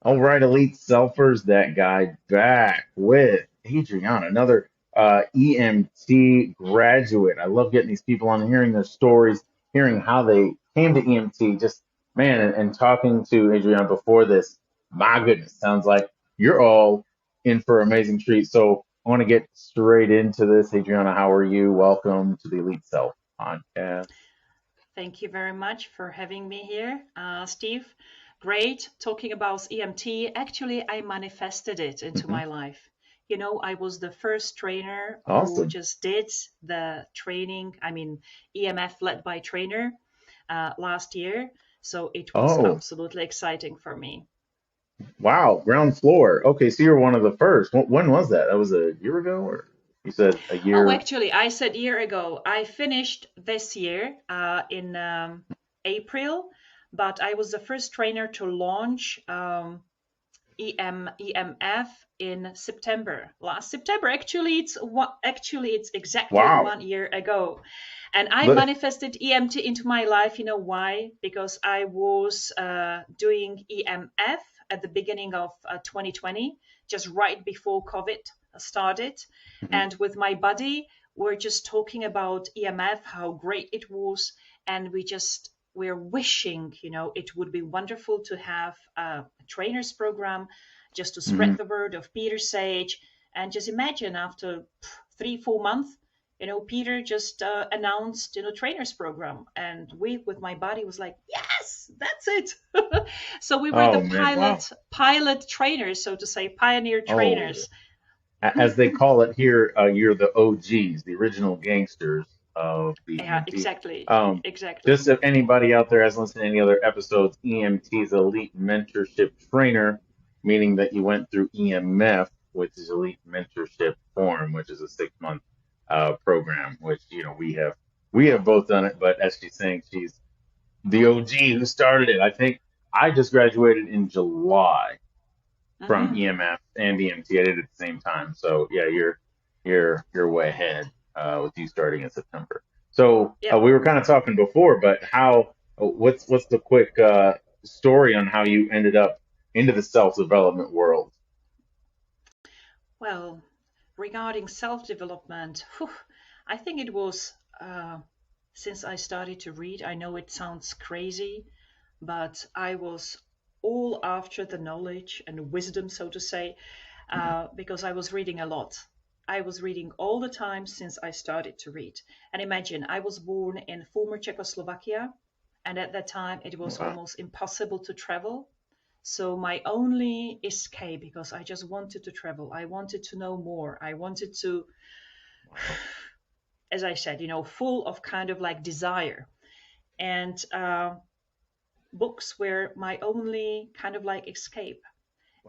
All right, elite selfers, that guy back with Adriana, another EMT graduate. I love getting these people on, hearing their stories, hearing how they came to EMT. Just man, and talking to Adriana before this, my goodness, sounds like you're all in for an amazing treat. So I want to get straight into this. Adriana, how are you? Welcome to the Elite Self podcast. Thank you very much for having me here, Steve. Great talking about EMT. Actually, I manifested it into Hmm. my life. I was the first trainer who Awesome. just did the training, EMF led by trainer last year. So it was Oh, absolutely exciting for me. wow, ground floor. Okay, so you're one of the first. When was that? That was a year ago, or you said a Oh, year? actually, I said year ago. I finished this year in April, but I was the first trainer to launch EMF in September. Last September, actually it's exactly Wow. 1 year ago, and I But manifested EMT into my life. You know why? Because I was doing EMF at the beginning of 2020, just right before COVID started, Mhm. and with my buddy, we're just talking about EMF, how great it was, and we're wishing, it would be wonderful to have a trainers program just to spread Mhm. the word of Peter Sage. And just imagine after 3, 4 months, Peter just announced, trainers program. And we, with my body, was like, yes, that's it. So we were the Oh man, wow. pilot trainers, so to say, pioneer Oh, trainers. as they call it here, you're the OGs, the original gangsters of the Yeah, EMT. exactly. Um, Exactly. just if anybody out there has listened to any other episodes, EMT's Elite Mentorship Trainer, meaning that you went through EMF, which is Elite Mentorship Forum, which is a 6 month program, which we have both done it. But as she's saying, she's the OG who started it. I think I just graduated in July from Hmm. EMF and EMT. I did it at the same time. So yeah, you're way ahead with you starting in September. So Yep. we were kind of talking before, but how? What's the quick story on how you ended up into the self development world? Well, regarding self development, I think it was since I started to read. I know it sounds crazy, but I was all after the knowledge and wisdom, so to say, because I was reading a lot. I was reading all the time since I started to read. And imagine, I was born in former Czechoslovakia, and at that time it was Wow. almost impossible to travel. So my only escape, because I just wanted to travel, I wanted to know more. I wanted to, Wow. as I said, full of kind of like desire. And books were my only kind of like escape.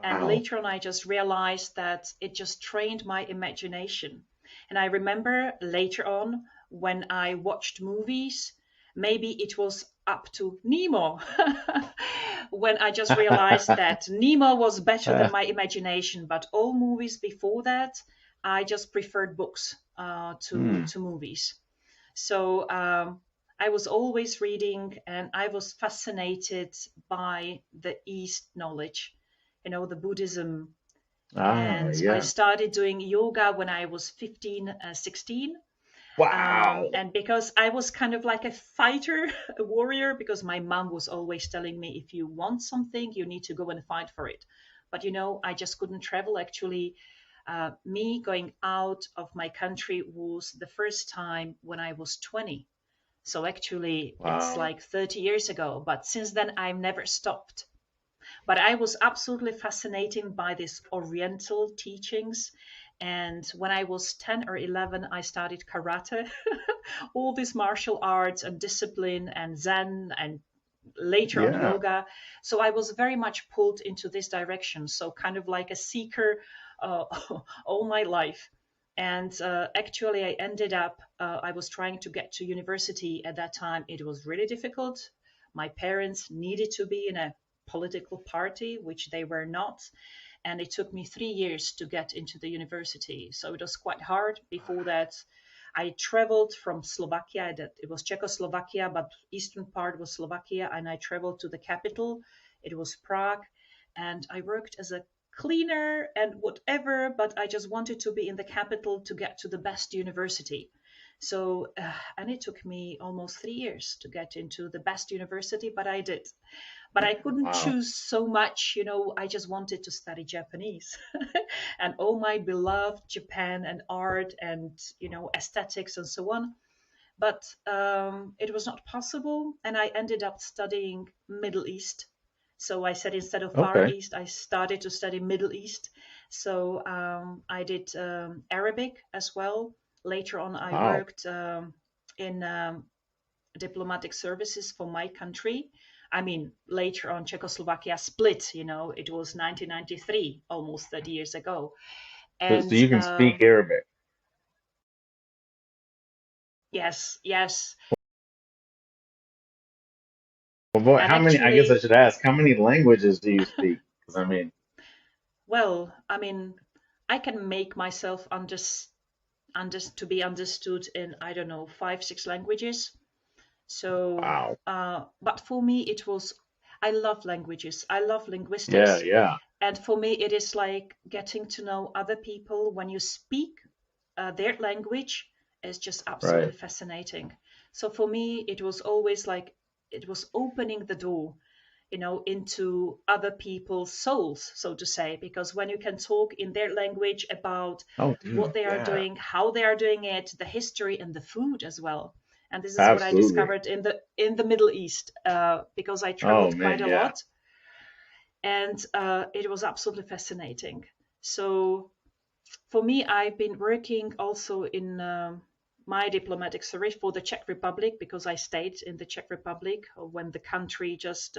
And Wow. later on, I just realized that it just trained my imagination. And I remember later on when I watched movies, maybe it was up to Nemo, when I just realized that Nemo was better than my imagination. But all movies before that, I just preferred books Hmm. to movies. So I was always reading and I was fascinated by the East knowledge, the Buddhism. Ah, And I yeah. started doing yoga when I was 15, 16. Wow. And because I was kind of like a fighter, a warrior, because my mom was always telling me, if you want something, you need to go and fight for it. But I just couldn't travel. Actually, me going out of my country was the first time when I was 20. So actually, it's Wow. like 30 years ago. But since then, I've never stopped. But I was absolutely fascinated by these Oriental teachings. And when I was 10 or 11, I started karate, all these martial arts and discipline and Zen and later on Yeah. yoga. So I was very much pulled into this direction. So kind of like a seeker uh, all my life. And actually, I ended up, I was trying to get to university at that time. It was really difficult. My parents needed to be in a political party, which they were not. And it took me 3 years to get into the university. So it was quite hard. Before that, I traveled from Slovakia. That it was Czechoslovakia, but eastern part was Slovakia, and I traveled to the capital. It was Prague, and I worked as a cleaner and whatever, but I just wanted to be in the capital to get to the best university. So, and it took me almost 3 years to get into the best university, but I did. But I couldn't Wow. choose so much, I just wanted to study Japanese. And oh my beloved Japan and art and, aesthetics and so on. But it was not possible, and I ended up studying Middle East. So I said instead of Far Okay. East, I started to study Middle East. So I did Arabic as well. Later on, I Wow. worked in diplomatic services for my country. I mean, later on, Czechoslovakia split. It was 1993, almost 30 years ago. So And you can speak Arabic. yes, yes. Well, boy, And how many? I guess I actually, should ask, how many languages do you speak? Because I mean, well, I mean, I can make myself to be understood in, I don't know, five, six languages. So, wow. but for me, I love languages. I love Yeah, linguistics. yeah. And for me, it is like getting to know other people when you speak their language is just absolutely Right. fascinating. So for me, it was always like it was opening the door, into other people's souls, so to say, because when you can talk in their language about Oh, what dude. they are Yeah. doing, how they are doing it, the history and the food as well. And this is what I Absolutely. discovered in the Middle East, because I Oh traveled quite man, a yeah. lot, and it was absolutely fascinating. So for me, I've been working also in my diplomatic service for the Czech Republic because I stayed in the Czech Republic when the country just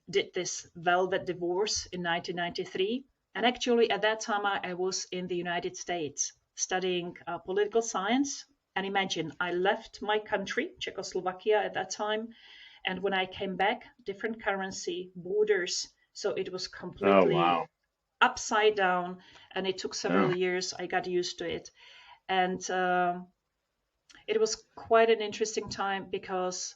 did this velvet divorce in 1993. And actually, at that time, I was in the United States studying political science. And imagine, I left my country, Czechoslovakia, at that time. And when I came back, different currency, borders. So it was Oh completely wow. upside down. And it took several Yeah. years. I got used to it. And it was quite an interesting time because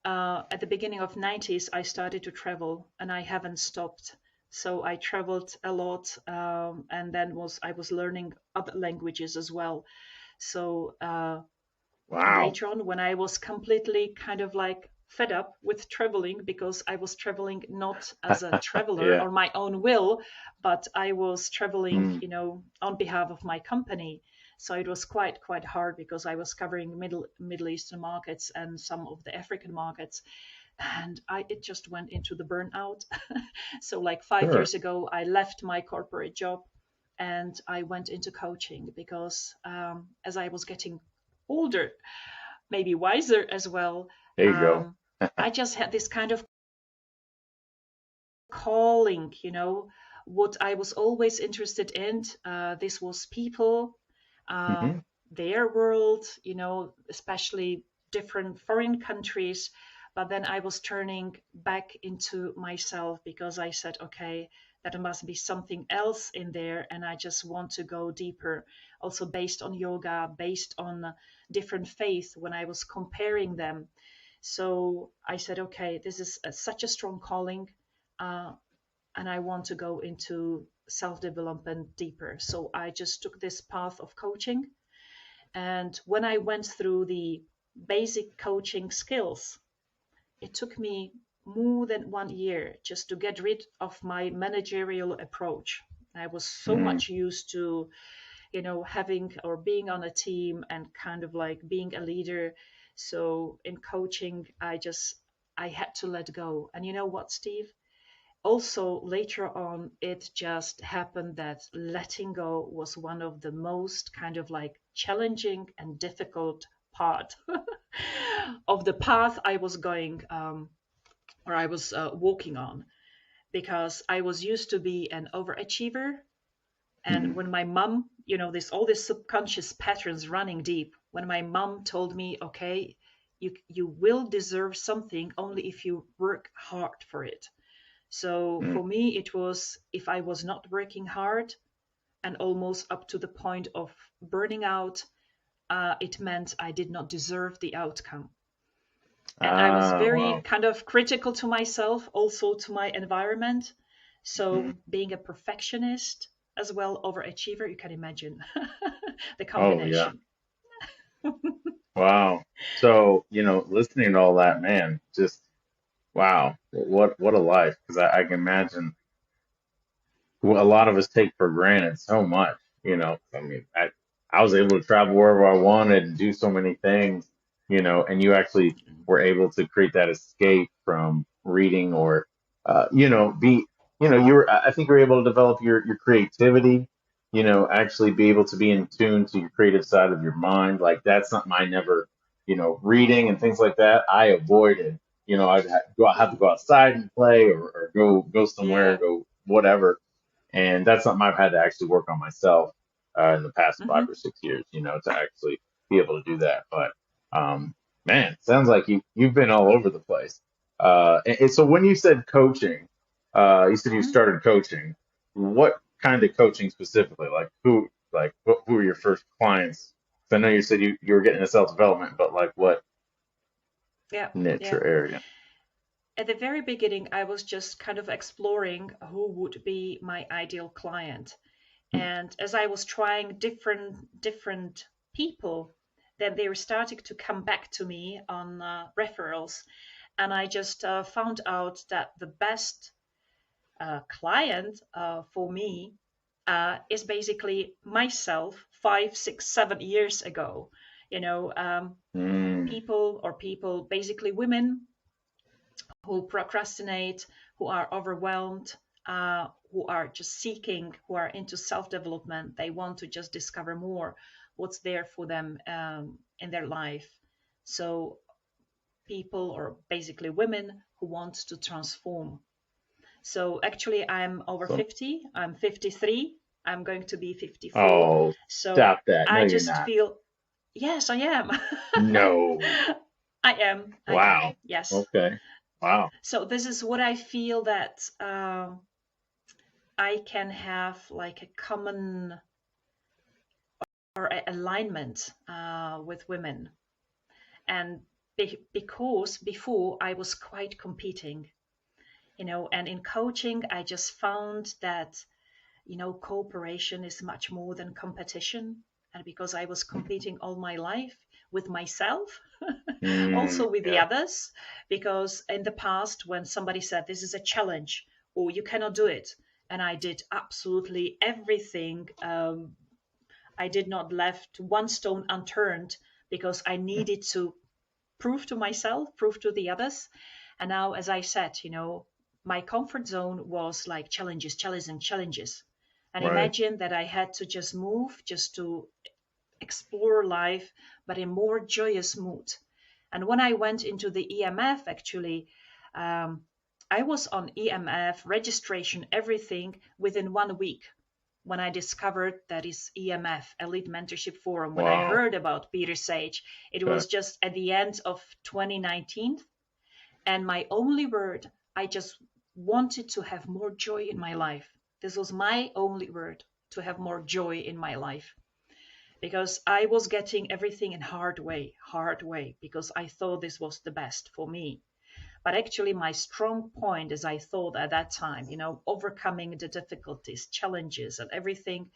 at the beginning of 90s I started to travel and I haven't stopped. So I traveled a lot, and then I was learning other languages as well. So Wow. later on, when I was completely kind of like fed up with traveling, because I was traveling not as a traveler Yeah. on my own will, but I was traveling, Mm. on behalf of my company. So it was quite hard because I was covering Middle Eastern markets and some of the African markets, and it just went into the burnout. So like five Sure. years ago, I left my corporate job and I went into coaching because as I was getting older, maybe wiser as well, There you go. um, I just had this kind of calling, what I was always interested in. This was people, uh, Hmm. their world, especially different foreign countries. But then I was turning back into myself because I said, okay, there must be something else in there. And I just want to go deeper, also based on yoga, based on different faiths when I was comparing them. So I said, okay, this is such a strong calling. Uh, and I want to go into self development deeper. So I just took this path of coaching. And when I went through the basic coaching skills, it took me more than 1 year just to get rid of my managerial approach. I was so Mm. much used to, having or being on a team and kind of like being a leader. So in coaching, I had to let go. And you know what, Steve? Also later on it just happened that letting go was one of the most kind of like challenging and difficult part of the path I was going, or I was walking on, because I was used to be an overachiever. And Mm. when my mom, this all these subconscious patterns running deep, when my mom told me, okay, you will deserve something only if you work hard for it. So Mm. for me, it was if I was not working hard and almost up to the point of burning out, it meant I did not deserve the outcome. And I was Ah, very wow. kind of critical to myself, also to my environment. Mhm. So being a perfectionist as well, overachiever, you can imagine the Oh, yeah. combination. Wow. So, listening to all that, man, just wow. What a life. Because I can imagine a lot of us take for granted so much. I mean, I was able to travel wherever I wanted and do so many things, and you actually were able to create that escape from reading or, be, I think you're able to develop your creativity, actually be able to be in tune to your creative side of your mind. Like that's something I never, reading and things like that, I avoided. Have to Mm. go outside and play or go somewhere, Yeah. go whatever, and that's something I've had to actually work on myself in the past Hmm. 5 or 6 years, to actually be able to do that. But man, sounds like you've been all over the place. And so when you said coaching, you said you Hmm. started coaching. What kind of coaching specifically? Who were your first clients? 'Cause I know you said you were getting into self development, but like what Yeah. niche Yeah. or area? At the very beginning, I was just kind of exploring who would be my ideal client. Hmm. And as I was trying different people, then they were starting to come back to me on referrals, and I just found out that the best client for me is basically myself 5, 6, 7 years ago. You know, Mm, people, basically women who procrastinate, who are overwhelmed, who are just seeking, who are into self development. They want to just discover more what's there for them in their life. So, people, or basically women, who want to transform. So, actually, I'm over so, 50, I'm 53, I'm going to be 54. oh, So, stop that. No, I you're just not. feel, yes, I am. No. I am, Wow. yes. Okay. Wow. So this is what I feel that I can have like a common or alignment with women, and because before I was quite competing, and in coaching I just found that cooperation is much more than competition, and because I was competing all my life with myself, also with the Yeah. others, because in the past when somebody said this is a challenge or you cannot do it, and I did absolutely everything, I did not left one stone unturned because I needed to prove to myself, prove to the others. And now, as I said, my comfort zone was like challenges, challenges, and challenges. And Right. imagine that I had to just move just to explore life, but in more joyous mood. And when I went into the EMF, actually, um, I was on EMF registration, everything within 1 week. When I discovered that is EMF, Elite Mentorship Forum, when I Wow. heard about Peter Sage, it Okay. was just at the end of 2019. And my only word, I just wanted to have more joy in my life. This was my only word, to have more joy in my life, because I was getting everything in hard way, because I thought this was the best for me. But actually, my strong point, as I thought at that time, overcoming the difficulties, challenges, and everything,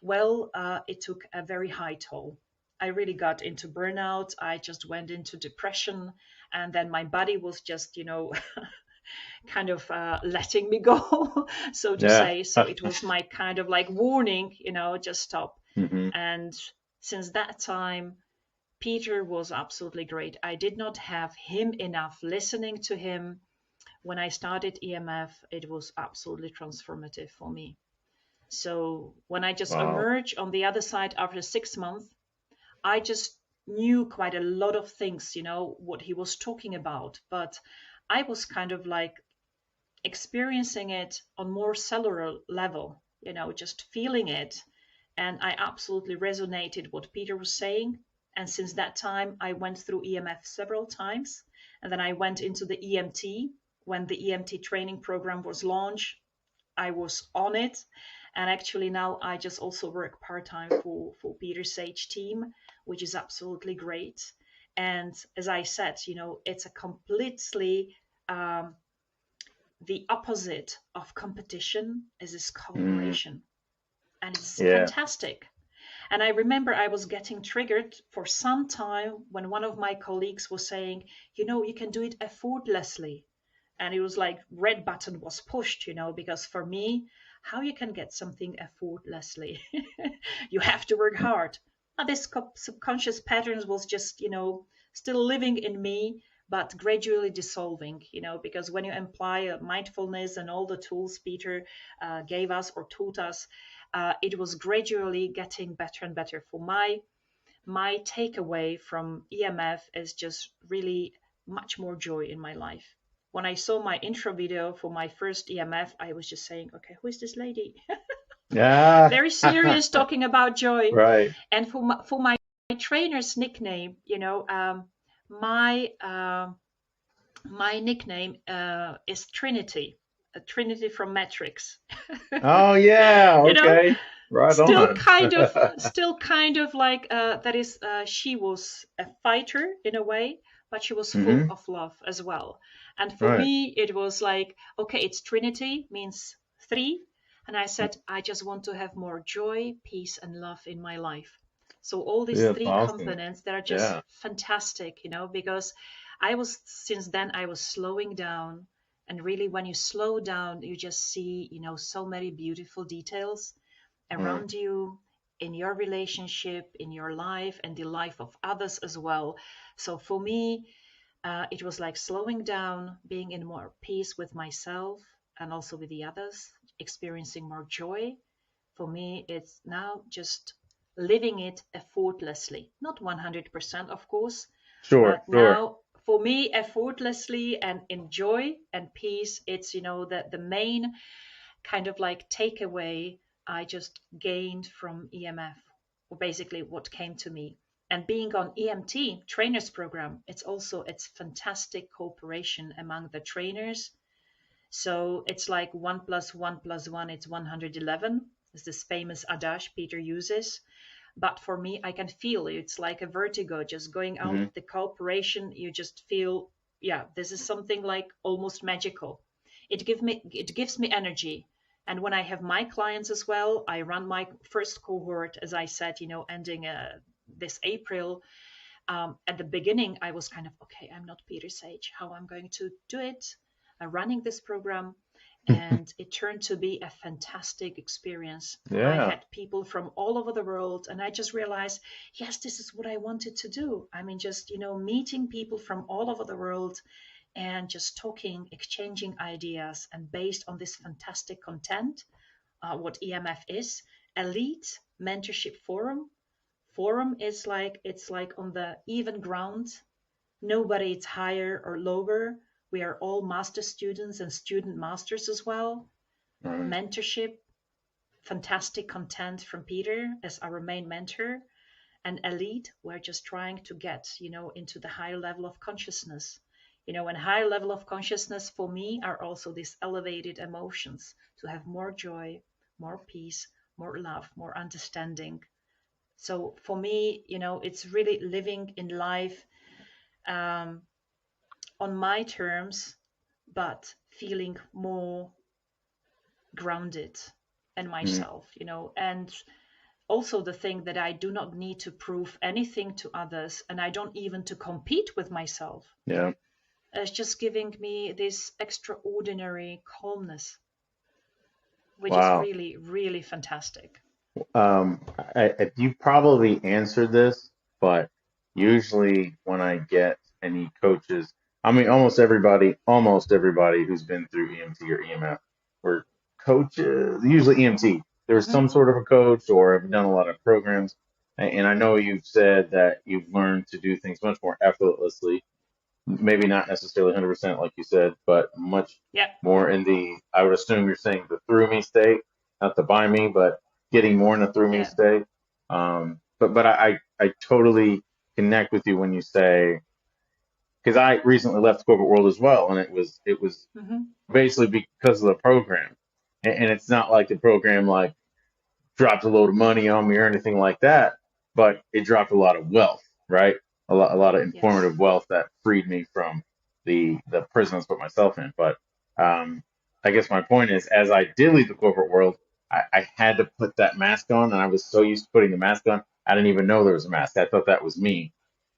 well, it took a very high toll. I really got into burnout. I just went into depression. And then my body was just, kind of letting me go, so to Yeah. say. So it was my kind of like warning, just stop. Hmm. And since that time, Peter was absolutely great. I did not have him enough listening to him. When I started EMF, it was absolutely transformative for me. So when I just Wow. emerged on the other side after 6 months, I just knew quite a lot of things, what he was talking about. But I was kind of like experiencing it on more cellular level, just feeling it. And I absolutely resonated what Peter was saying. And since that time, I went through EMF several times. And then I went into the EMT when the EMT training program was launched. I was on it. And actually now I just also work part-time for Peter Sage team, which is absolutely great. And as I said, it's a completely um, the opposite of competition is this Mm, cooperation. And it's yeah. fantastic. And I remember I was getting triggered for some time when one of my colleagues was saying, you can do it effortlessly. And it was like red button was pushed, because for me, how you can get something effortlessly, you have to work hard. Now, this subconscious patterns was just, still living in me, but gradually dissolving, because when you apply mindfulness and all the tools Peter gave us or taught us, it was gradually getting better and better. For my takeaway from EMF is just really much more joy in my life. When I saw my intro video for my first EMF, I was just saying, okay, who is this lady? Yeah. Very serious, talking about joy. Right. And for my trainer's nickname, my nickname is Trinity, Trinity from Matrix. Oh yeah. you know, Okay. Right still on. kind of still kind of like that is she was a fighter in a way, but she was full Hmm. of love as well. And for Right. me it was like, okay, it's Trinity means three, and I said I just want to have more joy, peace and love in my life. So all these Yeah, that's three awesome. components that are just Yeah. fantastic, because I was since then I was slowing down. And really when you slow down you just see, so many beautiful details Mm, around you, in your relationship, in your life, and the life of others as well. So for me, it was like slowing down, being in more peace with myself and also with the others, experiencing more joy. For me, it's now just living it effortlessly, not 100%, of course, sure. but Sure. now for me, effortlessly and in joy and peace, it's, the main kind of like takeaway I just gained from EMF, or basically what came to me. And being on EMT trainers program, it's fantastic cooperation among the trainers. So it's like 1 + 1 + 1, it's 111. Is this famous adage Peter uses. But for me, I can feel it. It's like a vertigo just going out Hmm. of the cooperation. You just feel, yeah, this is something like almost magical. It gives me energy. And when I have my clients as well, I run my first cohort, as I said, ending this April. At the beginning, I was kind of, okay, I'm not Peter Sage, how I'm going to do it, running this program. And it turned to be a fantastic experience. I Yeah. had people from all over the world, and I just realized, yes, this is what I wanted to do. I mean, just, meeting people from all over the world and just talking, exchanging ideas, and based on this fantastic content, what EMF is, Elite Mentorship Forum. Forum is like it's like on the even ground. Nobody is higher or lower. We are all master students and student masters as well. Right. Mentorship, fantastic content from Peter as our main mentor. And Elite, we're just trying to get, into the higher level of consciousness. And higher level of consciousness for me are also these elevated emotions, to have more joy, more peace, more love, more understanding. So for me, it's really living in life um, on my terms, but feeling more grounded in Mm, myself, and also the thing that I do not need to prove anything to others and I don't even to compete with myself. yeah. It's just giving me this extraordinary calmness, which is Wow. really, really fantastic. You probably answered this, but usually when I get any coaches, I mean, almost everybody who's been through EMT or EMF were coaches, usually EMT. There's Hmm. some sort of a coach or have done a lot of programs. And I know you've said that you've learned to do things much more effortlessly, maybe not necessarily 100% like you said, but much Yeah, more in the, I would assume you're saying the through me state, not the by me, but getting more in the through me yeah. state. But I totally connect with you when you say, because I recently left the corporate world as well, and it was Hmm. basically because of the program, and it's not like the program like dropped a load of money on me or anything like that, but it dropped a lot of wealth, right? a lot of Yes. informative wealth that freed me from the prison I put myself in. But um, I guess my point is, as I did leave the corporate world, I had to put that mask on, and I was so used to putting the mask on, I didn't even know there was a mask. I thought that was me,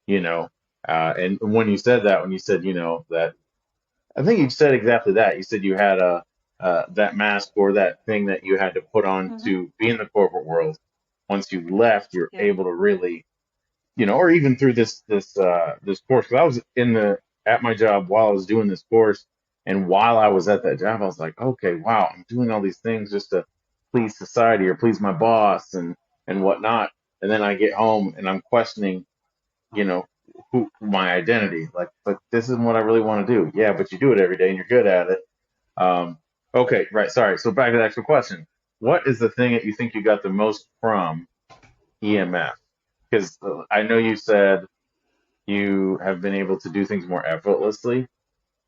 you know. And when you said that, when you said, that I think you said exactly that. You said you had a that mask or that thing that you had to put on Hmm. to be in the corporate world. Once you left, you're Yeah. able to really, or even through this course. 'Cause I was in the at my job while I was doing this course, and while I was at that job, I was like, okay, wow, I'm doing all these things just to please society or please my boss and whatnot. And then I get home and I'm questioning, you know, who my identity. Like, but this isn't what I really want to do. Yeah, but you do it every day and you're good at it. Um, okay, right. Sorry. So back to the actual question. What is the thing that you think you got the most from EMF? Because I know you said you have been able to do things more effortlessly,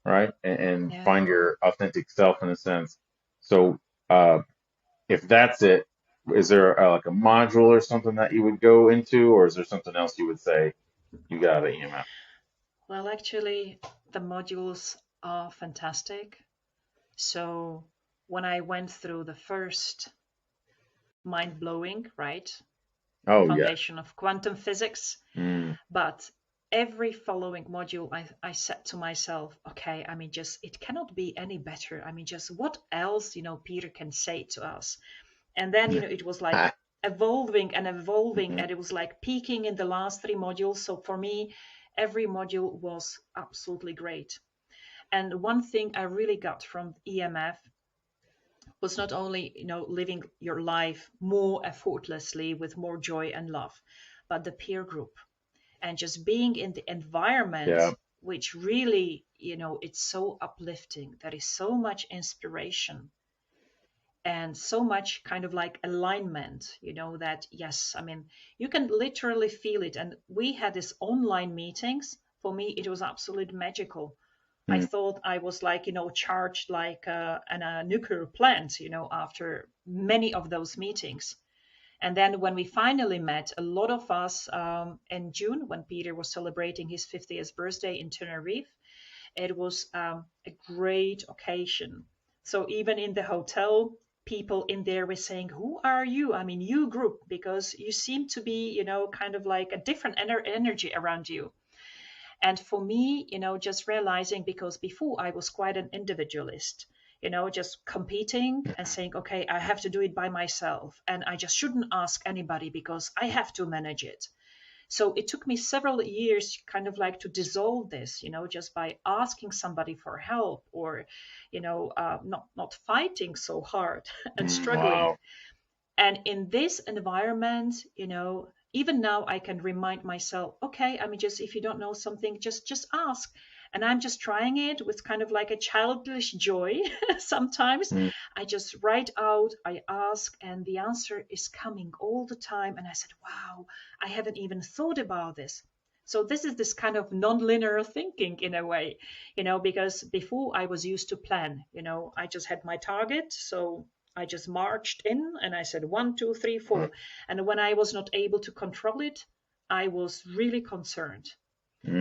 right? And Yeah. find your authentic self in a sense. So, uh, if that's it, is there like a module or something that you would go into, or is there something else you would say you got at EMF? Well, actually, the modules are fantastic. So when I went through the first mind blowing, right, Oh, yeah. foundation of quantum physics, Mm, but every following module, I said to myself, okay, I mean, just it cannot be any better. I mean, just what else, Peter can say to us? And then, it was like ah, evolving and evolving, mhm, and it was like peaking in the last three modules. So for me, every module was absolutely great. And one thing I really got from EMF was not only living your life more effortlessly with more joy and love, but the peer group and just being in the environment, yeah. which really, it's so uplifting. There is so much inspiration and so much kind of like alignment, that yes, I mean, you can literally feel it. And we had this online meetings. For me, it was absolutely magical. I Mm, thought I was like, charged like a nuclear plant, after many of those meetings. And then when we finally met, a lot of us in June, when Peter was celebrating his 50th birthday in Tenerife, it was a great occasion. So even in the hotel, people in there were saying, "Who are you? I mean, you group, because you seem to be, kind of like a different energy around you." And for me, just realizing, because before I was quite an individualist, just competing and saying, okay, I have to do it by myself. And I just shouldn't ask anybody because I have to manage it. So it took me several years kind of like to dissolve this, just by asking somebody for help, or not fighting so hard and struggling. wow. And in this environment, even now I can remind myself, okay, I mean, just if you don't know something, just ask. And I'm just trying it with kind of like a childish joy. Sometimes Mm, I just write out, I ask, and the answer is coming all the time. And I said, wow, I haven't even thought about this. So this is this kind of non-linear thinking in a way, because before I was used to plan, I just had my target. So I just marched in and I said 1, 2, 3, 4. And when I was not able to control it, I was really concerned.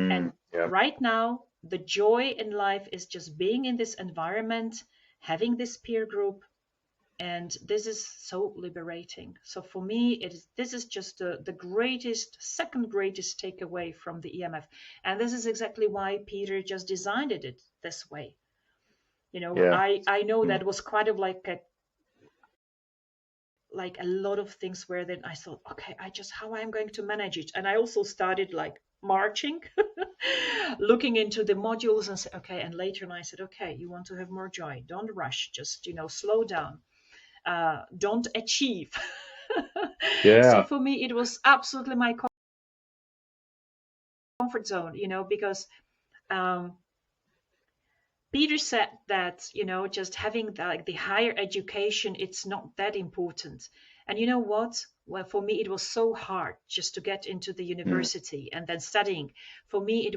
And yeah. right now, the joy in life is just being in this environment, having this peer group, and this is so liberating. So for me, this is just the greatest, second greatest takeaway from the EMF. And this is exactly why Peter just designed it this way. Yeah. I know Mm, that was quite of like a lot of things where then I thought, okay, I just how I'm going to manage it. And I also started like marching, looking into the modules and say, okay, and later on I said, okay, you want to have more joy. Don't rush, just slow down. Don't achieve. So yeah. for me, it was absolutely my comfort zone, because um, Peter said that, just having like the higher education, it's not that important. And you know what? Well, for me, it was so hard just to get into the Mm, university and then studying. For me,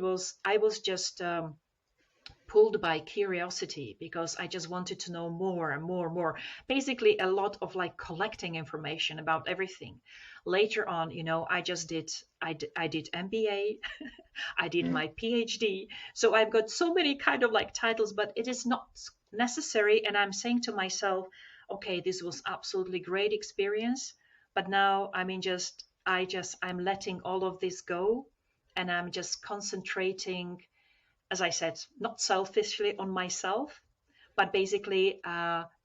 I was just pulled by curiosity because I just wanted to know more and more and more. Basically, a lot of like collecting information about everything. Later on, I did MBA, I did Mm. my PhD. So I've got so many kind of like titles, but it is not necessary. And I'm saying to myself, okay, this was absolutely great experience, but now I'm letting all of this go, and I'm just concentrating, as I said, not selfishly on myself, but basically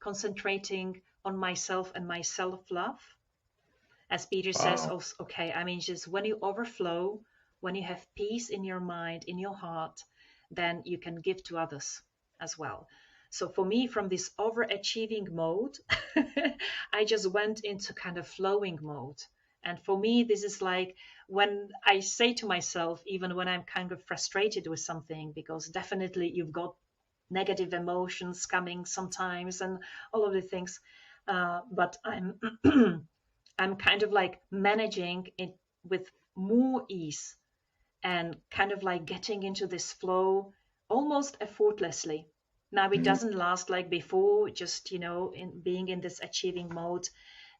concentrating on myself and my self love. As Peter says, Wow. also, okay, just when you overflow, when you have peace in your mind, in your heart, then you can give to others as well. So for me, from this overachieving mode, I just went into kind of flowing mode. And for me, this is like when I say to myself, even when I'm kind of frustrated with something, because definitely you've got negative emotions coming sometimes and all of the things. But I'm kind of like managing it with more ease and kind of like getting into this flow almost effortlessly. Now it Mm. doesn't last like before, just in being in this achieving mode.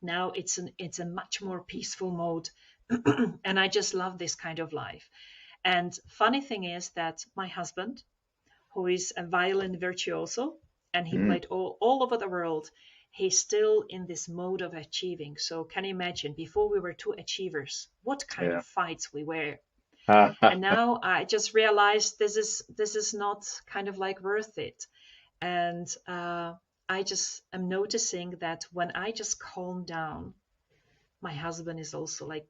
Now it's a much more peaceful mode, and I just love this kind of life. And funny thing is that my husband, who is a violin virtuoso, and he Mm. played all over the world. He's still in this mode of achieving. So can you imagine? Before we were two achievers, what kind of Yeah. fights we were. And now I just realized this is not kind of like worth it. And I just am noticing that when I just calm down, my husband is also like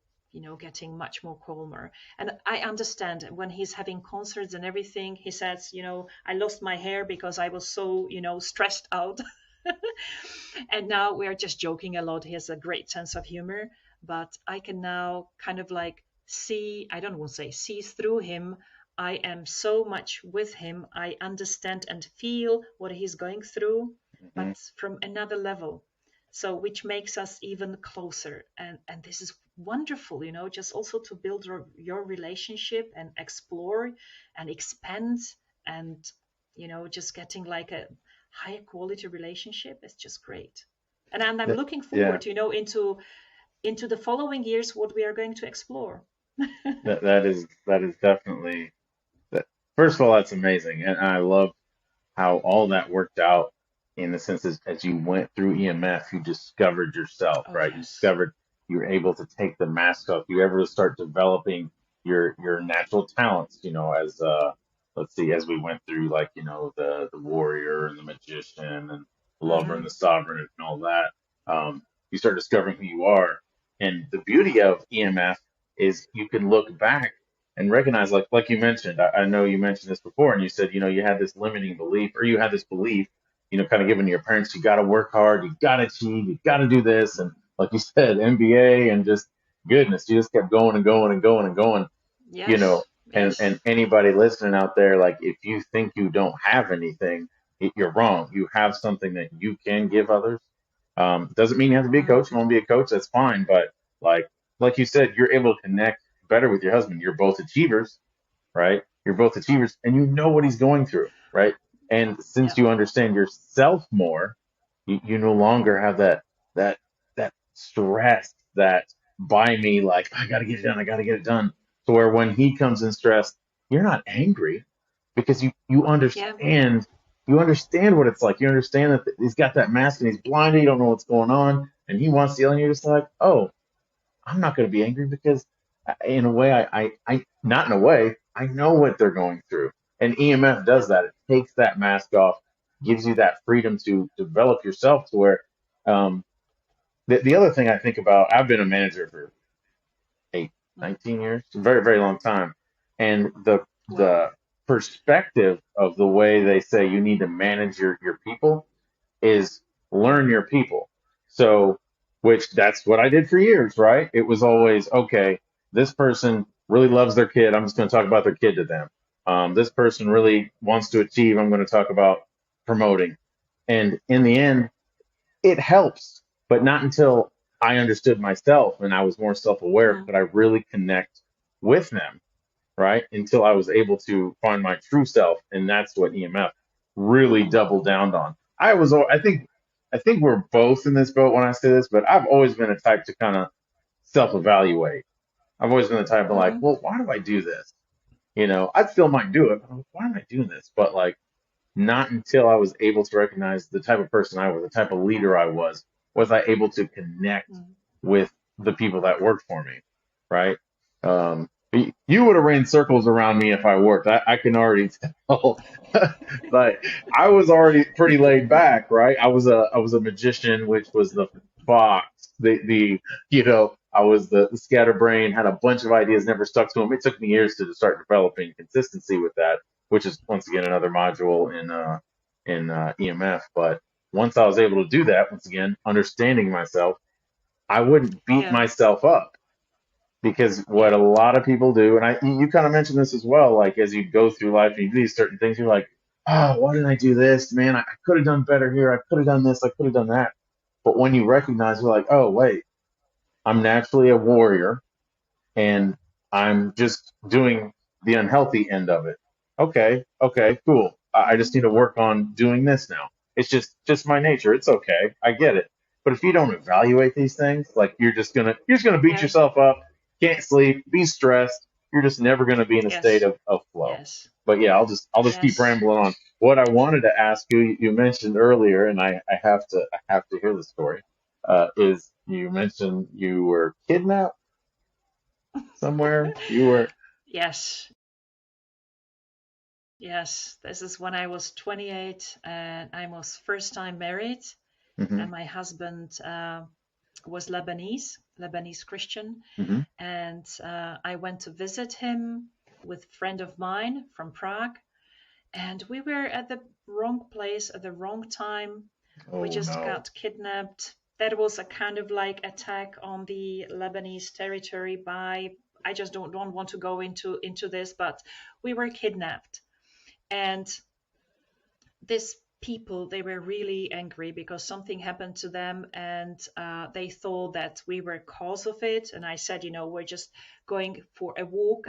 getting much more calmer. And I understand when he's having concerts and everything, he says, I lost my hair because I was so stressed out. And now we're just joking a lot. He has a great sense of humor, but I can now kind of like see, I don't want to say see through him. I am so much with him. I understand and feel what he's going through, Mhm. but from another level. So which makes us even closer. And this is wonderful, just also to build your relationship and explore and expand, and just getting like a higher quality relationship is just great. And I'm Th- looking Yeah. forward, into the following years what we are going to explore. That is definitely that. First of all, that's amazing, and I love how all that worked out in the sense as you went through EMF, you discovered yourself, Oh right? You yes. discovered you were able to take the mask off. You were able to start developing your natural talents, as let's see, as we went through like, the warrior and the magician and the lover and Mm-hmm. the sovereign and all that. You start discovering who you are. And the beauty of EMF is you can look back and recognize like you mentioned. I know you mentioned this before, and you said you had this limiting belief, or you had this belief, kind of given to your parents, you got to work hard, you got to achieve, you got to do this, and like you said, MBA, and just goodness, you just kept going and going and going and going, you know. Yes. And Yes. anybody listening out there, like if you think you don't have anything, you're wrong. You have something that you can give others. Doesn't mean you have to be a Mm-hmm. coach. You want to be a coach, that's fine. But like you said, you're able to connect better with your husband. You're both achievers, right? You're both achievers, and you know what he's going through, right? And since Yeah. you understand yourself more, you no longer have that that stress, that by me, like I got to get it done, I got to get it done. To where when he comes in stressed, you're not angry because Yeah. you understand what it's like. You understand that he's got that mask and he's blinded. You don't know what's going on, and he wants to yell, and you're just like, oh, I'm not going to be angry because, in a way, not in a way, I know what they're going through. And EMF Yeah. does that. It takes that mask off, gives you that freedom to develop yourself to where, the other thing I think about, I've been a manager for eight, Mm. 19 years, a very, very long time. And the Wow. perspective of the way they say you need to manage your people is learn your people. So, which that's what I did for years, right? It was always, okay, this person really loves their kid. I'm just going to talk about their kid to them. This person really wants to achieve. I'm going to talk about promoting. And in the end, it helps, but not until I understood myself and I was more self aware Mm-hmm. could I really connect with them. right? Until I was able to find my true self, and that's what EMF really doubled down on. I think we're both in this boat when I say this, but I've always been a type to kind of self-evaluate. I've always been the type of like, Hmm. well, why do I do this? You know, I still might do it, but I'm like, why am I doing this? But like, not until I was able to recognize the type of person I was, the type of leader I was I able to connect with the people that worked for me, right? You would have ran circles around me if I worked. I can already tell. Like I was already pretty laid back, right? I was a magician, which was the fox. The you know I was the scatterbrain, had a bunch of ideas, never stuck to them. It took me years to start developing consistency with that, which is once again another module in EMF. But once I was able to do that, once again understanding myself, I wouldn't beat Yeah, myself up because what yeah, a lot of people do, and you kind of mentioned this as well, like as you go through life and you do these certain things, you're like, oh, why didn't I do this? Man, I could have done better here. I could have done this. I could have done that. But when you recognize, you're like, oh, wait, I'm naturally a warrior and I'm just doing the unhealthy end of it. Okay, cool. I just hmm, need to work on doing this now. It's just my nature. It's okay. I get it. But if you don't evaluate these things, like you're just gonna beat yeah, yourself up, can't sleep, be stressed. You're just never gonna be in a state yes, of flow. yes, But yeah, I'll just keep yes, rambling on. What I wanted to ask you, you mentioned earlier, and I have to hear the story. Is you mentioned you were kidnapped somewhere? You were. yes, yes. This is when I was 28 and I was first time married, Hmm. and my husband was Lebanese Christian, Hmm. and I went to visit him with a friend of mine from Prague, and we were at the wrong place at the wrong time. We Oh just no. got kidnapped. That was a kind of like attack on the Lebanese territory by, I just don't want to go into this, but we were kidnapped. And these people, they were really angry because something happened to them, and they thought that we were cause of it. And I said, we're just going for a walk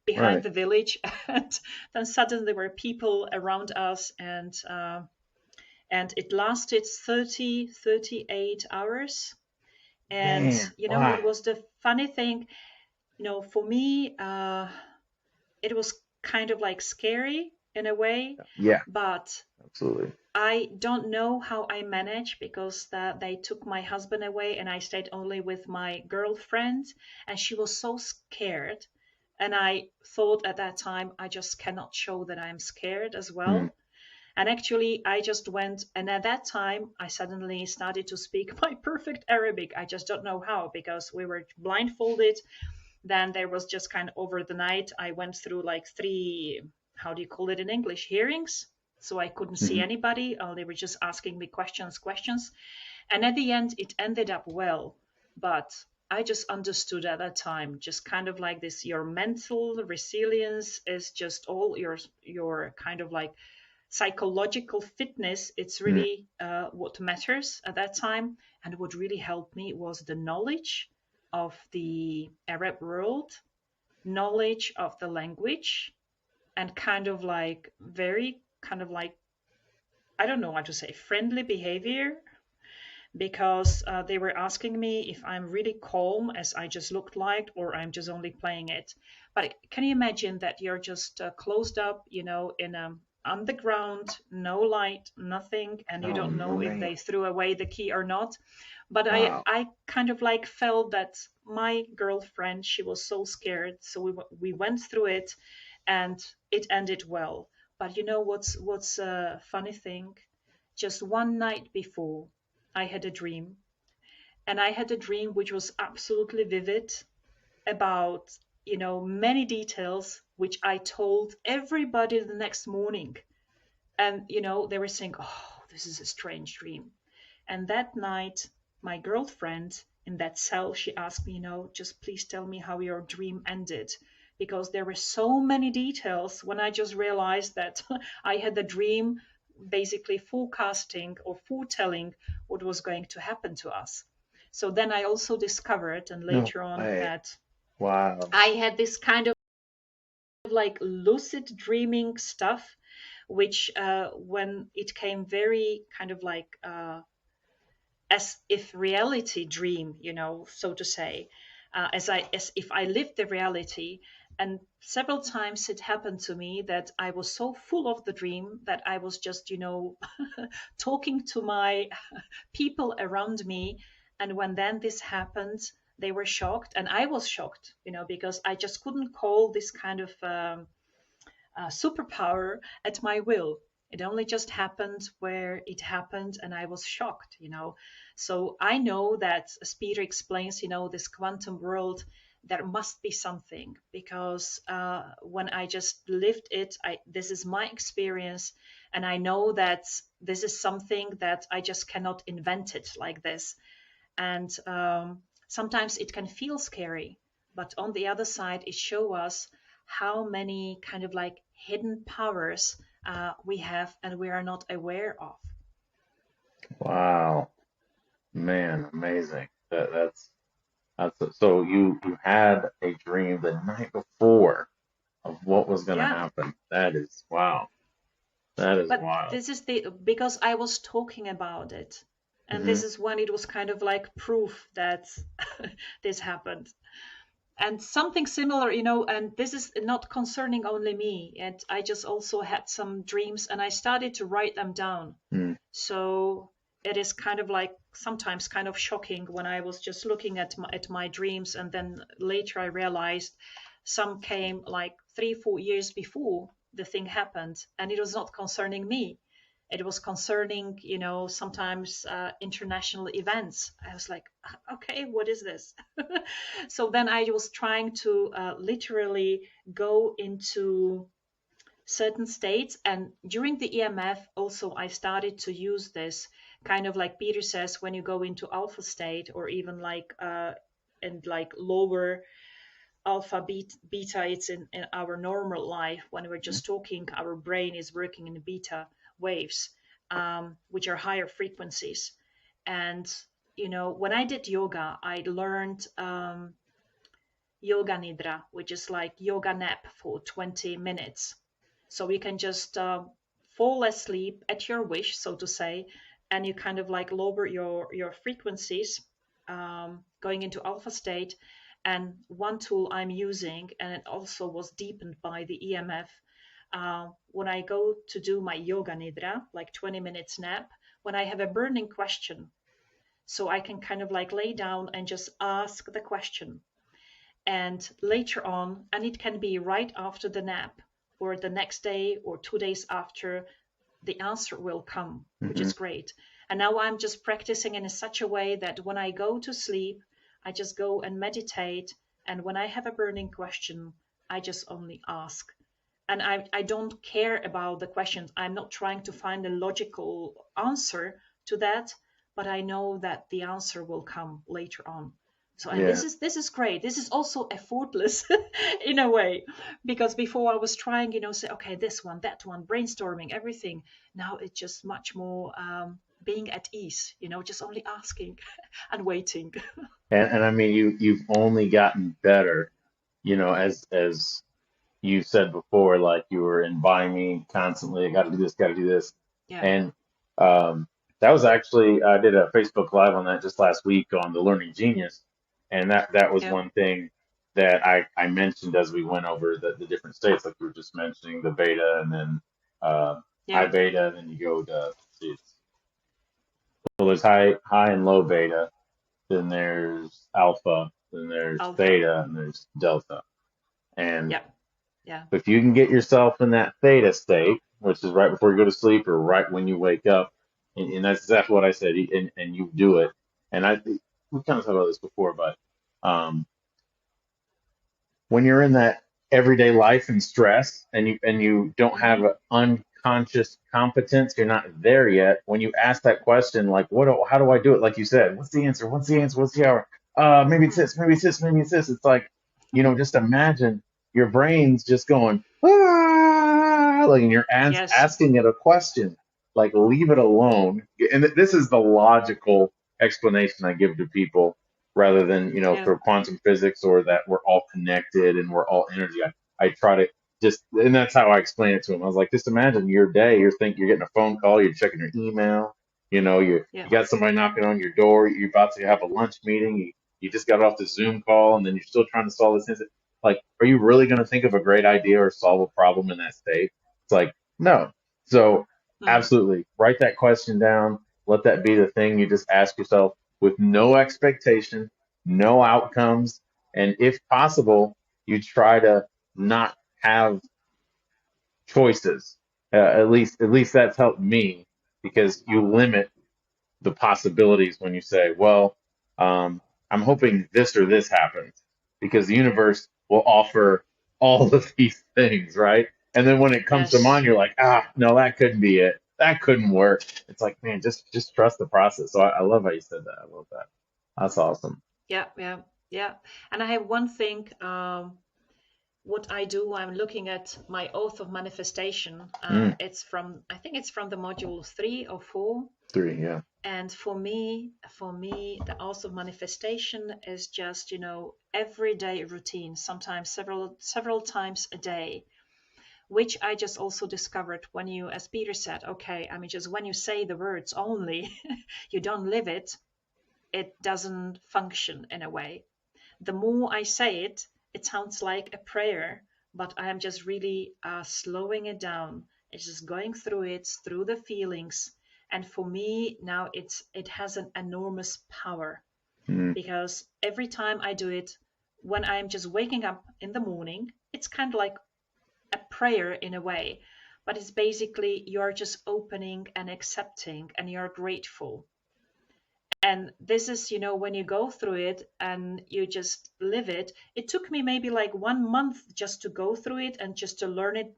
behind Right. the village. And then suddenly there were people around us, and it lasted 38 hours. And Man, what why? was the funny thing? For me, it was kind of like scary in a way, Yeah, but absolutely. I don't know how I managed because they took my husband away and I stayed only with my girlfriend, and she was so scared. And I thought at that time, I just cannot show that I'm scared as Hmm. well. And actually, I just went, and at that time, I suddenly started to speak my perfect Arabic. I just don't know how because we were blindfolded. Then there was just kind of over the night, I went through like three, how do you call it in English, hearings. So I couldn't see Hmm. anybody. They were just asking me questions. And at the end, it ended up well. But I just understood at that time, just kind of like this, your mental resilience is just all your kind of like psychological fitness. It's Hmm. really what matters at that time. And what really helped me was the knowledge of the Arab world, knowledge of the language, and kind of like very kind of like, I don't know how to say, friendly behavior, because they were asking me if I'm really calm as I just looked like, or I'm just only playing it. But can you imagine that you're just closed up, in a underground, no light, nothing, and you Oh don't know if man. they threw away the key or not. But I Wow. I kind of like felt that my girlfriend, she was so scared, so we went through it, and it ended well. But what's a funny thing? Just one night before, I had a dream, and I had a dream which was absolutely vivid about, many details which I told everybody the next morning. And, they were saying, oh, this is a strange dream. And that night, my girlfriend in that cell, she asked me, just please tell me how your dream ended. Because there were so many details when I just realized that I had a dream basically forecasting or foretelling what was going to happen to us. So then I also discovered, and No later on, way. that Wow. I had this kind of like lucid dreaming stuff, which when it came very kind of like as if reality dream, so to say, as if I lived the reality. And several times it happened to me that I was so full of the dream that I was just, talking to my people around me. And when then this happened, they were shocked, and I was shocked, because I just couldn't call this kind of superpower at my will. It only just happened where it happened, and I was shocked. So I know that, as Peter explains, this quantum world, there must be something, because when I just lived it, this is my experience, and I know that this is something that I just cannot invent it like this. And sometimes it can feel scary, but on the other side, it shows us how many kind of like hidden powers we have and we are not aware of. Wow, man, amazing. So you had a dream the night before of what was going to Yeah, happen. That is wow. That is but wild. this is the because I was talking about it, and Hmm. this is when it was kind of like proof that this happened. And something similar, and this is not concerning only me, and I just also had some dreams and I started to write them down. Mm. So it is kind of like sometimes kind of shocking when I was just looking at my dreams, and then later I realized some came like 3 4 years before the thing happened, and it was not concerning me. It was concerning, sometimes international events. I was like, okay, what is this? So then I was trying to literally go into certain states. And during the EMF, also, I started to use this kind of like Peter says, when you go into alpha state, or even like, and like lower alpha beta, it's in our normal life. When we're just talking, our brain is working in beta waves, which are higher frequencies. And, when I did yoga, I learned yoga nidra, which is like yoga nap for 20 minutes. So you can just fall asleep at your wish, so to say, and you kind of like lower your frequencies, going into alpha state. And one tool I'm using, and it also was deepened by the EMF, when I go to do my yoga nidra, like 20 minutes nap, when I have a burning question, so I can kind of like lay down and just ask the question. And later on, and it can be right after the nap or the next day or 2 days after, the answer will come, which Hmm. is great. And now I'm just practicing in such a way that when I go to sleep, I just go and meditate. And when I have a burning question, I just only ask. And I don't care about the questions. I'm not trying to find a logical answer to that, but I know that the answer will come later on. So, and this Yeah. is this is great. This is also effortless in a way, because before I was trying, say, okay, this one, that one, brainstorming everything. Now it's just much more being at ease, just only asking and waiting. And I mean, you've only gotten better, as you said before, like you were inviting me constantly. I got to do this, got to do this, Yeah, and um, that was actually I did a Facebook Live on that just last week on the Learning Genius, and that was yeah, one thing that I mentioned as we went over the different states, like you were just mentioning the beta, and then high yeah. beta, and then you go to let's see, well, there's high and low beta, then there's alpha, then there's Alpha. theta, and there's delta, and Yeah, yeah, if you can get yourself in that theta state, which is right before you go to sleep or right when you wake up, and that's exactly what I said, and you do it. And we kind of talked about this before, but um, when you're in that everyday life and stress and you don't have hmm an unconscious competence, you're not there yet. When you ask that question, like how do I do it, like you said, what's the answer, what's the hour, maybe it's this, maybe it's this, maybe it's this. It's like, just imagine your brain's just going, like, and you're yes, asking it a question, like, leave it alone. And this is the logical explanation I give to people, rather than yeah, for quantum physics or that we're all connected and we're all energy. I try to just, and that's how I explain it to him. I was like, just imagine your day. You're getting a phone call, you're checking your email. You Yeah. got somebody knocking on your door. You're about to have a lunch meeting. You just got off the Zoom call, and then you're still trying to solve this incident. Like, are you really going to think of a great idea or solve a problem in that state? It's like, no. So, Mm. absolutely, write that question down. Let that be the thing you just ask yourself with no expectation, no outcomes, and if possible, you try to not have choices. At least that's helped me because you limit the possibilities when you say, well, I'm hoping this or this happens because the universe will offer all of these things, right? And then when it comes to Yes. mine, you're like, no, that couldn't be it. That couldn't work. It's like, man, just trust the process. So I love how you said that. I love that. That's awesome. Yeah. Yeah. Yeah. And I have one thing. What I do, I'm looking at my oath of manifestation. Mm, It's from, I think it's from the module 3 or 4. 3, yeah. And for me, the oath of manifestation is just, everyday routine, sometimes several times a day, which I just also discovered when you, as Peter said, okay, I mean, just when you say the words only, you don't live it, it doesn't function in a way. The more I say it, it sounds like a prayer, but I am just really slowing it down. It's just going through it, through the feelings. And for me now, it has an enormous power Mm, because every time I do it, when I'm just waking up in the morning, it's kind of like a prayer in a way, but it's basically you're just opening and accepting and you're grateful. And this is, when you go through it and you just live it, it took me maybe like 1 month just to go through it and just to learn it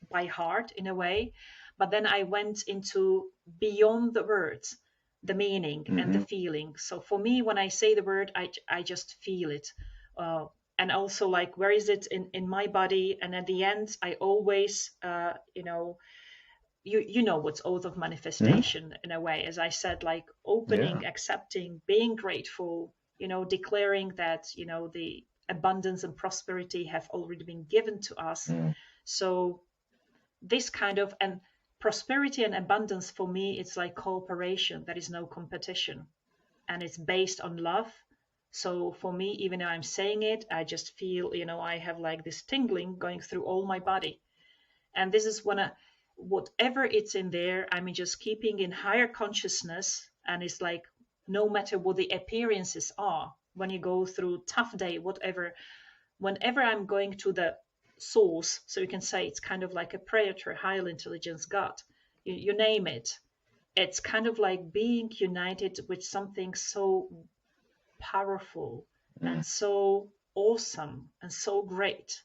by heart in a way. But then I went into beyond the words, the meaning and the hmm feeling. So for me, when I say the word, I just feel it. Uh, and also like, where is it in my body? And at the end, I always, you know what's oath of hmm manifestation in a way, as I said, like Yeah. opening, accepting, being grateful, declaring that the abundance and prosperity have already been given to us. Mm, So this kind of, and prosperity and abundance for me, it's like cooperation. There is no competition, and it's based on love. So for me, even though I'm saying it, I just feel, I have like this tingling going through all my body. And this is when whatever it's in there, I'm just keeping in higher consciousness. And it's like, no matter what the appearances are, when you go through tough day, whatever, whenever I'm going to the source, so you can say it's kind of like a predator, higher intelligence, God, you name it. It's kind of like being united with something so powerful mm, and so awesome and so great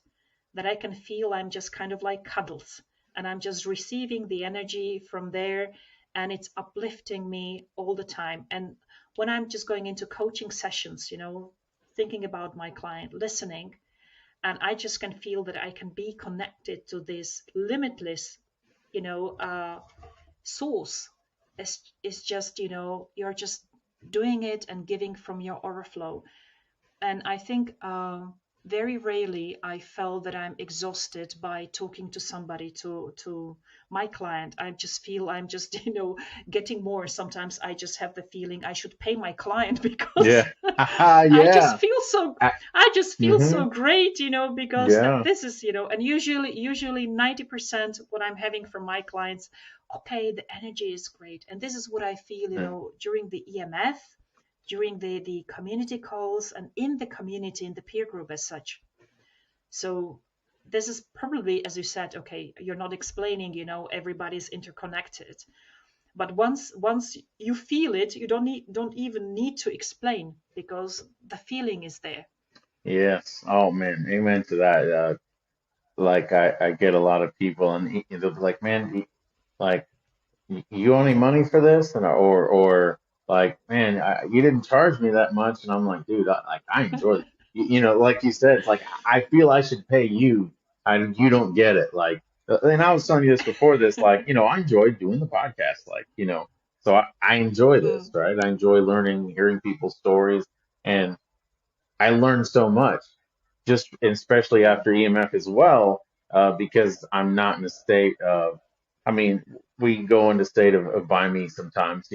that I can feel I'm just kind of like cuddles and I'm just receiving the energy from there, and it's uplifting me all the time. And when I'm just going into coaching sessions, thinking about my client, listening, and I just can feel that I can be connected to this limitless, you know, uh, source. It's just, you're just doing it and giving from your overflow. And I think very rarely I felt that I'm exhausted by talking to somebody, to my client. I just feel I'm just getting more. Sometimes I just have the feeling I should pay my client because yeah. I just Yeah. feel so I, I just feel hmm so great, because Yeah. this is, and usually 90% what I'm having from my clients, okay, the energy is great. And this is what I feel, Yeah. during the EMF, during the community calls, and in the community, in the peer group as such. So this is probably, as you said, okay, you're not explaining, everybody's interconnected. But once you feel it, you don't even need to explain because the feeling is there. Yes. Oh man, amen to that. Like I get a lot of people, and they'll be like, "Man, like you owe any money for this?" And or like, "Man, you didn't charge me that much." And I'm like, "Dude, I enjoy it." Like you said, it's like I feel I should pay you, and you don't get it. Like, and I was telling you this before this, like, I enjoy doing the podcast, like, so I enjoy this, Mm, right? I enjoy learning, hearing people's stories, and I learned so much, just especially yeah. after EMF as well. because I'm not in a state of, I mean, we go into state of by me sometimes,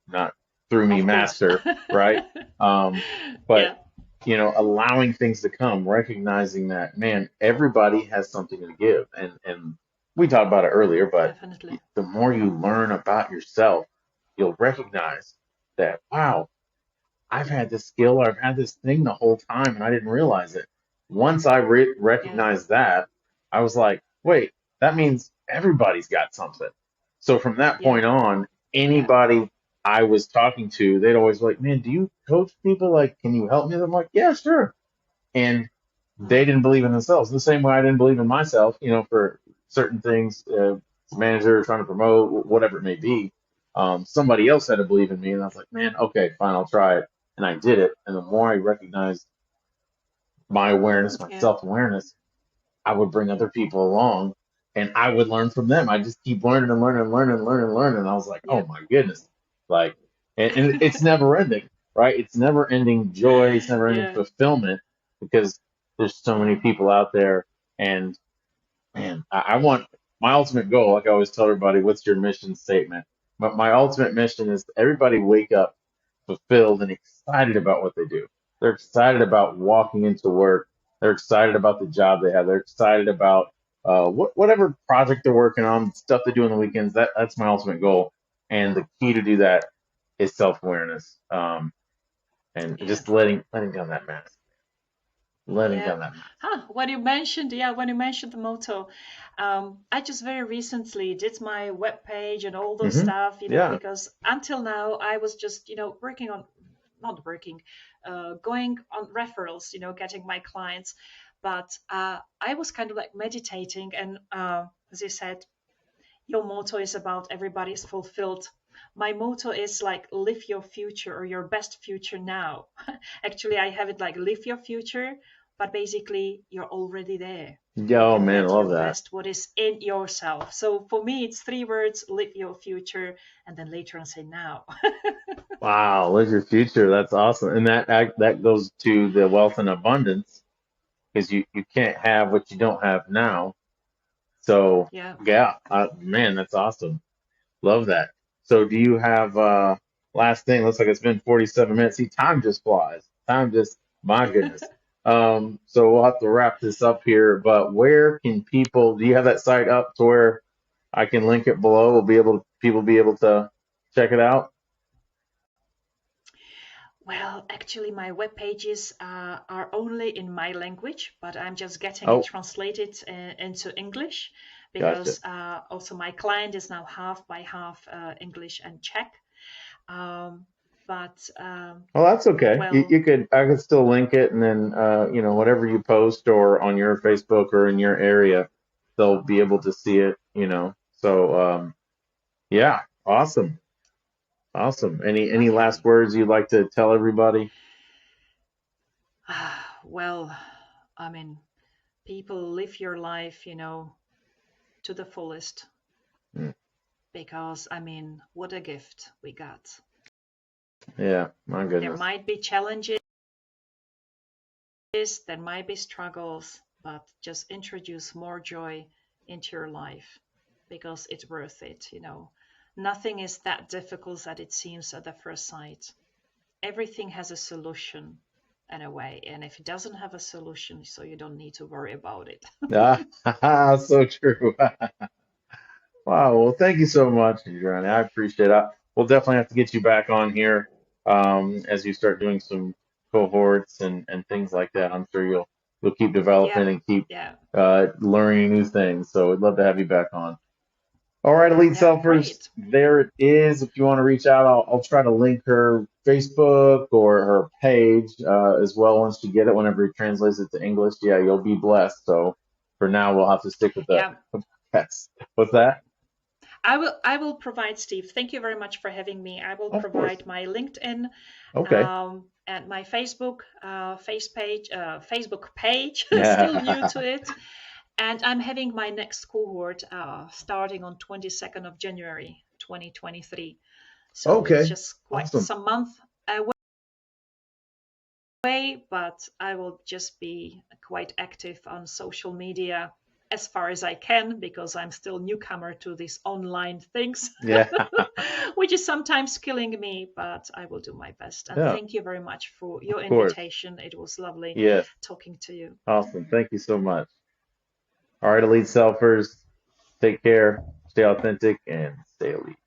not through me Of course. master, right? Um, but Yeah, allowing things to come, recognizing that, man, everybody has something to give, and we talked about it earlier, but definitely. the more you learn about yourself, you'll recognize that, wow, I've had this skill or I've had this thing the whole time and I didn't realize it. Once I Yeah, recognized that, I was like, wait, that means everybody's got something. So from that yeah, point on, yeah, anybody I was talking to, they'd always be like, man, do you coach people? Like, can you help me? I'm like, yeah, sure. And they mm, didn't believe in themselves the same way I didn't believe in myself, for certain things, manager trying to promote, whatever it may be. Somebody else had to believe in me, and I was like, man, okay, fine, I'll try it. And I did it. And the more I recognized my awareness, my yeah, self awareness, I would bring other people along and I would learn from them. I just keep learning and learning and learning and learning and learning. And I was like, oh yeah, my goodness. Like, and it's never ending, right? It's never ending joy. It's never ending yeah, fulfillment because there's so many yeah, people out there. And man, I want my ultimate goal, like I always tell everybody, what's your mission statement? But my ultimate mission is everybody wake up fulfilled and excited about what they do. They're excited about walking into work. They're excited about the job they have. They're excited about whatever project they're working on, stuff they do on the weekends. That's my ultimate goal. And the key to do that is self awareness, and yeah. just letting down that mask, letting Yeah. down that mask. Huh. When you mentioned the motto, I just very recently did my web page and all those Hmm. stuff, Yeah. because until now I was just, working on, not working, going on referrals, getting my clients. But I was kind of like meditating, and as you said, your motto is about everybody's fulfilled. My motto is like live your future or your best future now. Actually, I have it like live your future, but basically you're already there. Yeah. You Oh can man, I get your love that. best what is in yourself. So for me, it's three words: live your future, and then later on say now. Wow, live your future. That's awesome. And that goes to the wealth and abundance because you can't have what you don't have now. So Yeah. yeah, man, that's awesome. Love that. So do you have last thing? Looks like it's been 47 minutes. See, time just flies. Time just, my goodness. So we'll have to wrap this up here, but where can people, do you have that site up to where I can link it below? Will be able people be able to check it out? Well, actually, my web pages are only in my language, but I'm just getting it Oh, translated into English, gotcha. because also my client is now half by half English and Czech. Um, but Well, that's okay. You, well, you could, I could still link it, and then, whatever you post or on your Facebook or in your area, they'll be able to see it. So, yeah, awesome, awesome. Any last okay. words you'd like to tell everybody? Well, I mean, people live your life, to the fullest, Mm, because I mean, what a gift we got. yeah, my There goodness. might be challenges, there might be struggles, but just introduce more joy into your life, because it's worth it. Nothing is that difficult that it seems at the first sight. Everything has a solution in a way, and if it doesn't have a solution, so you don't need to worry about it. Ah, so true. Wow. Well, thank you so much, Adriana. I appreciate it. We'll definitely have to get you back on here as you start doing some cohorts and things like that. I'm sure you'll keep Yeah, developing and keep yeah, learning new things. So we'd love to have you back on. All right, Elite yeah, Selfers, great. there it is. If you want to reach out, I'll try to link her Facebook or her page as well once you get it. Whenever he translates it to English, yeah, you'll be blessed. So for now, we'll have to stick with the Yeah, pets. What's that? I will provide, Steve. Thank you very much for having me. I will Of course. provide my LinkedIn, Okay. and my Facebook page. Still new Yeah. to it, and I'm having my next cohort starting on 22nd of January 2023. So it's Okay. just quite Awesome. some month away, but I will just be quite active on social media, as far as I can because I'm still newcomer to these online things, Yeah. which is sometimes killing me, but I will do my best. And Yeah, thank you very much for of your course. invitation. It was lovely Yes. talking to you. Awesome. Thank you so much. All right, Elite Selfers, take care, stay authentic, and stay elite.